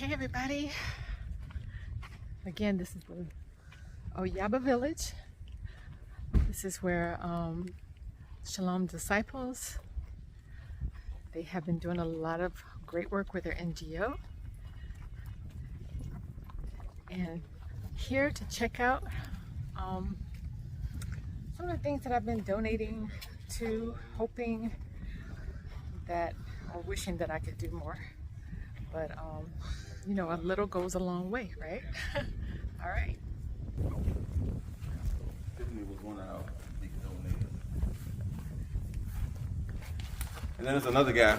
Okay, everybody. Again, this is the Ohiaba village. This is where Shalum Disciples, they have been doing a lot of great work with their NGO. And here to check out some of the things that I've been donating to, hoping that, or wishing that I could do more. But you know, a little goes a long way, right? All right. Tiffany was one of our big donators. And then there's another guy.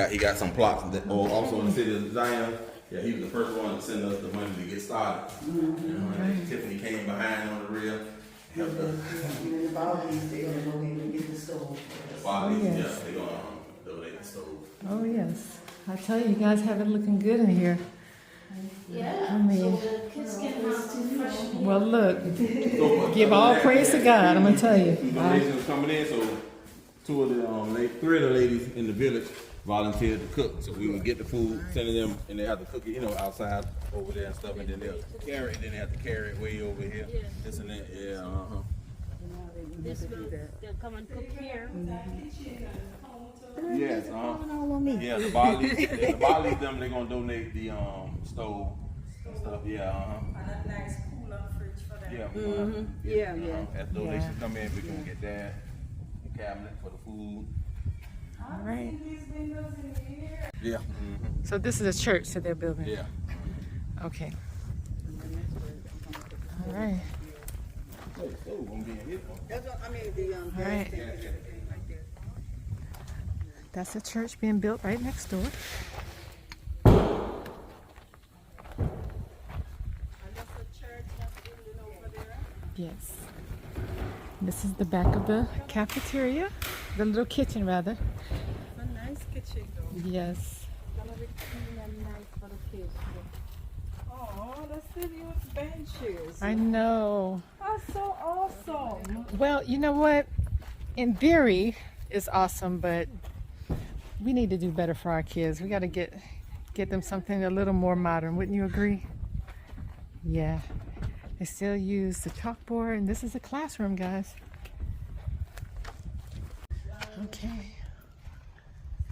He got some plots that also in the city of Zion. Yeah, he was the first one to send us the money to get started. Right. Tiffany came behind on the rear, helped us. And then the Bobbies, they're gonna go ahead and get the stove. Bobbies, yes. yeah, they're gonna donate the stove. Oh yes. I tell you, you guys have it looking good in here. Yeah, I mean, so the kids can have some fresh meat. well, look, So, give all praise to God. I'm gonna tell you. Some donations coming in, so three of the ladies in the village volunteered to cook. So we would get the food, sending them, and they have to cook it, outside over there and stuff, and then they'll carry it, and then they have to carry it way over here. Yeah. This and that, yeah, This will, they'll come and cook here. Yes, yeah, the Bali, them, they're gonna donate the stove and stuff, yeah, And a nice cooler fridge for them. yeah. As donations come in, we're gonna get that, the cabinet for the food. All right. Yeah. So this is a church that they're building. Yeah. Okay. All right. Stove gonna be in here. All right. That's a church being built right next door. Yes. This is the back of the cafeteria, the little kitchen rather. A nice kitchen though. Yes. Gonna be clean and nice for the kids. Oh, that's the new benches. I know. That's so awesome. Well, you know what? In theory, it's awesome, but we need to do better for our kids. We got to get them something a little more modern. Wouldn't you agree? Yeah. They still use the chalkboard, and this is a classroom, guys. Okay.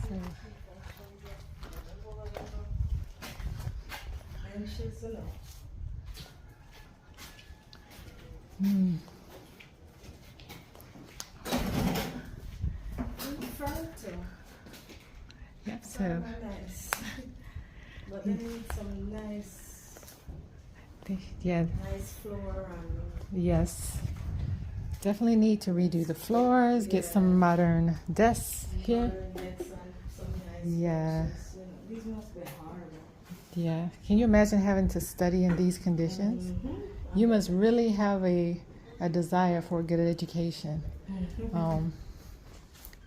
So, Benches and all. Fante. yep, so Nice. But they need some nice yeah, floor and yes. Definitely need to redo the floors, get some modern desks here. modern nets and some nice Yeah. benches. These must be hard. Yeah. Can you imagine having to study in these conditions? You must really have a desire for a good education,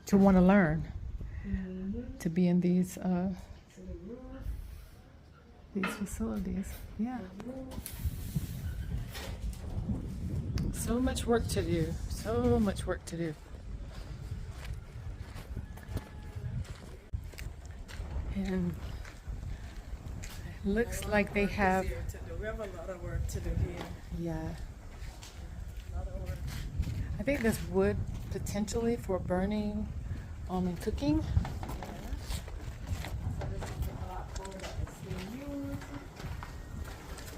to want to learn, to be in these facilities. Yeah. So much work to do. So much work to do. And it looks like they have, We have a lot of work to do here. yeah. A lot of work. I think there's wood potentially for burning and cooking.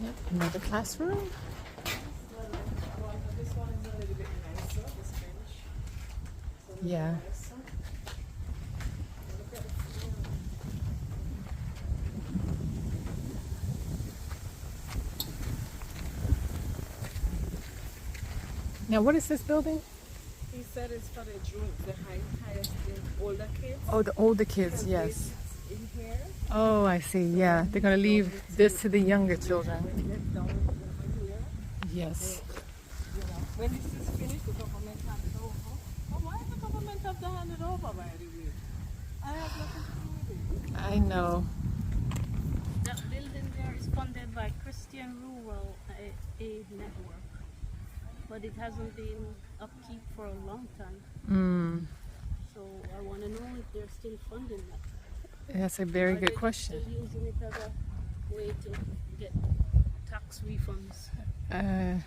Yep, another classroom. This one is a little bit nicer, this bench. It's a little Yeah. nicer. Look at the floor. Now, what is this building? He said it's for the highest older kids. Oh, the older kids, Because yes. this in here. Oh, I see. Yeah, they're going to leave this to the younger children. Get down over here. Yes. When this is finished, the government hand it over. Oh, why the government have to hand it over, by the way? I have nothing to do with it. I know. That building there is funded by Christian Rural Aid Network, but it hasn't been upkeep for a long time. Mm. So I want to know if they're still funding that. That's a very Or good they question. still using it as a way to get tax refunds. Uh,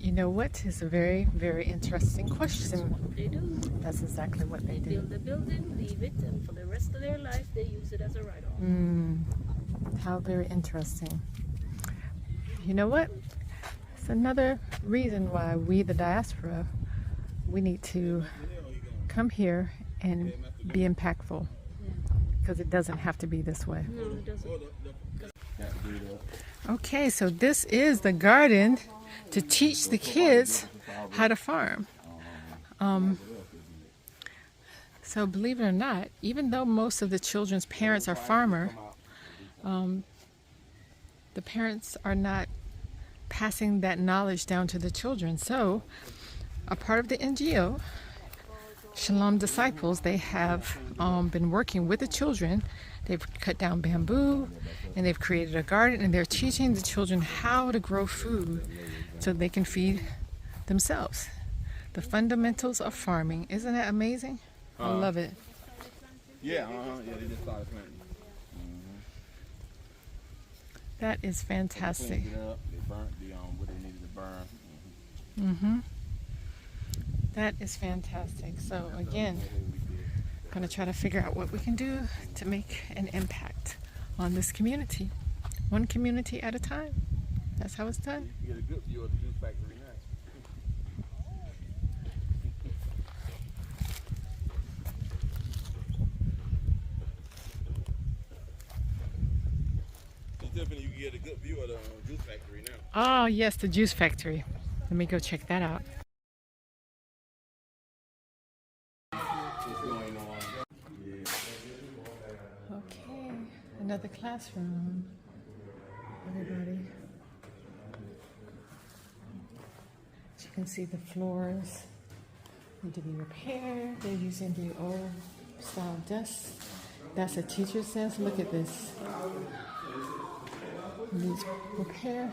you know what? It's a very, very interesting question. They do. That's exactly what they They do. build the building, leave it, and for the rest of their life, they use it as a write-off. How very interesting. You know what? It's another reason why we, the diaspora, we need to come here and be impactful, because it doesn't have to be this way. No, it doesn't. Okay, so this is the garden to teach the kids how to farm. So believe it or not, even though most of the children's parents are farmer, the parents are not passing that knowledge down to the children. So a part of the NGO Shalum Disciples, they have been working with the children. They've cut down bamboo and they've created a garden, and they're teaching the children how to grow food so they can feed themselves. The fundamentals of farming. Isn't that amazing? I love it. Yeah, they just started planting. That is fantastic. Cleaned it up. They burnt what they needed to burn. That is fantastic. So again, I'm going to try to figure out what we can do to make an impact on this community. One community at a time. That's how it's done. You get a good view of the juice factory now. Tiffany, you can get a good view of the juice factory now. Oh yes, the juice factory. Let me go check that out. What's going on? Okay, another classroom. Everybody. As you can see, the floors need to be repaired. They're using the old style desk. That's a teacher's desk. Look at this. Needs repair.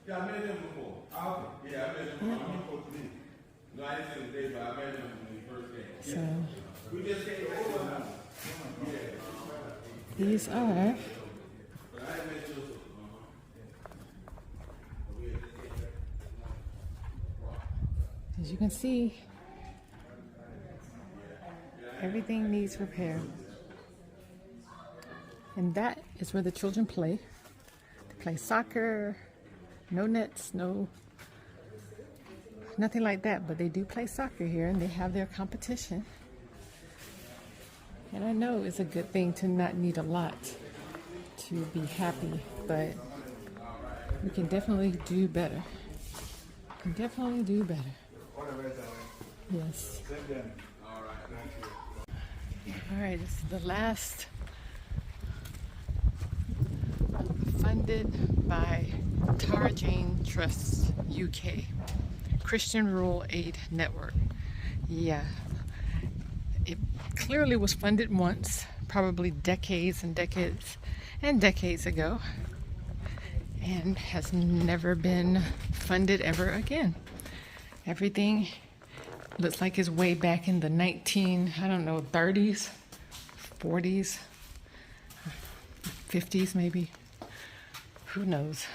Yeah, I met him before. Yeah, I met him before today. No, I didn't see him today, but I met him when he first came. So We just came over. these are as you can see, everything needs repair. And that is where the children play. They play soccer, no nets, nothing like that, but they do play soccer here and they have their competition. And I know it's a good thing to not need a lot to be happy, but we can definitely do better. Can definitely do better. Yes. All right, this is the last, funded by Tara Jane Trust UK, Christian Rural Aid Network. Yeah, it clearly was funded once, probably decades and decades and decades ago, and has never been funded ever again. Everything looks like it's way back in the 30s, 40s, 50s maybe. Who knows?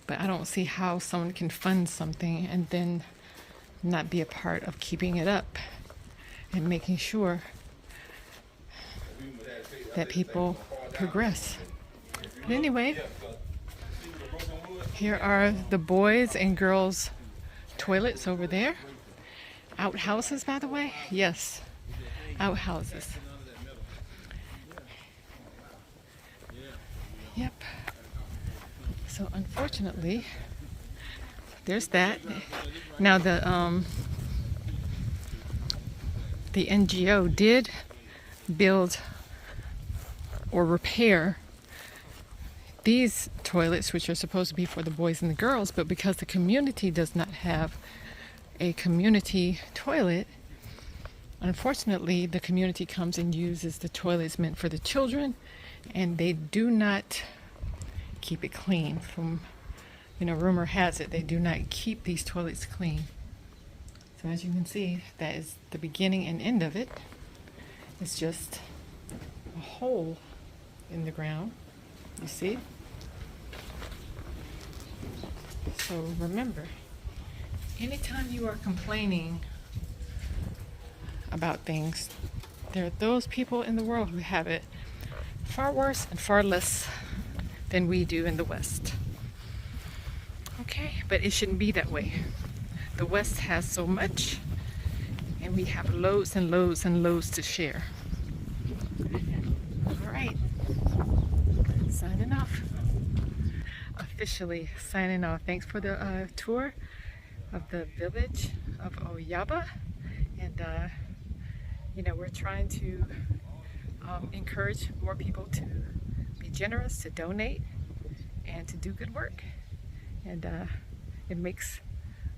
But I don't see how someone can fund something and then not be a part of keeping it up and making sure that people progress. But anyway, here are the boys and girls toilets over there. Outhouses, by the way. Yes, outhouses. Yep. So unfortunately, there's that. Now the NGO did build or repair these toilets, which are supposed to be for the boys and the girls, but because the community does not have a community toilet, unfortunately the community comes and uses the toilets meant for the children, and they do not keep it clean. From, rumor has it they do not keep these toilets clean. So as you can see, that is the beginning and end of it. It's just a hole in the ground. You see? So remember, anytime you are complaining about things, there are those people in the world who have it far worse and far less than we do in the West. Okay, but it shouldn't be that way. The West has so much, and we have loads and loads and loads to share. All right, signing off. Officially signing off. Thanks for the tour of the village of Ohiaba, and you know, we're trying to encourage more people to be generous, to donate, and to do good work. And it makes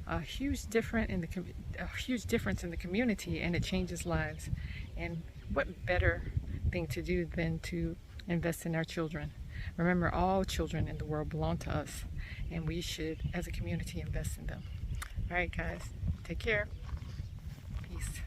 a huge difference in the community, and it changes lives. And what better thing to do than to invest in our children? Remember, all children in the world belong to us, and we should, as a community, invest in them. All right, guys, take care. Peace.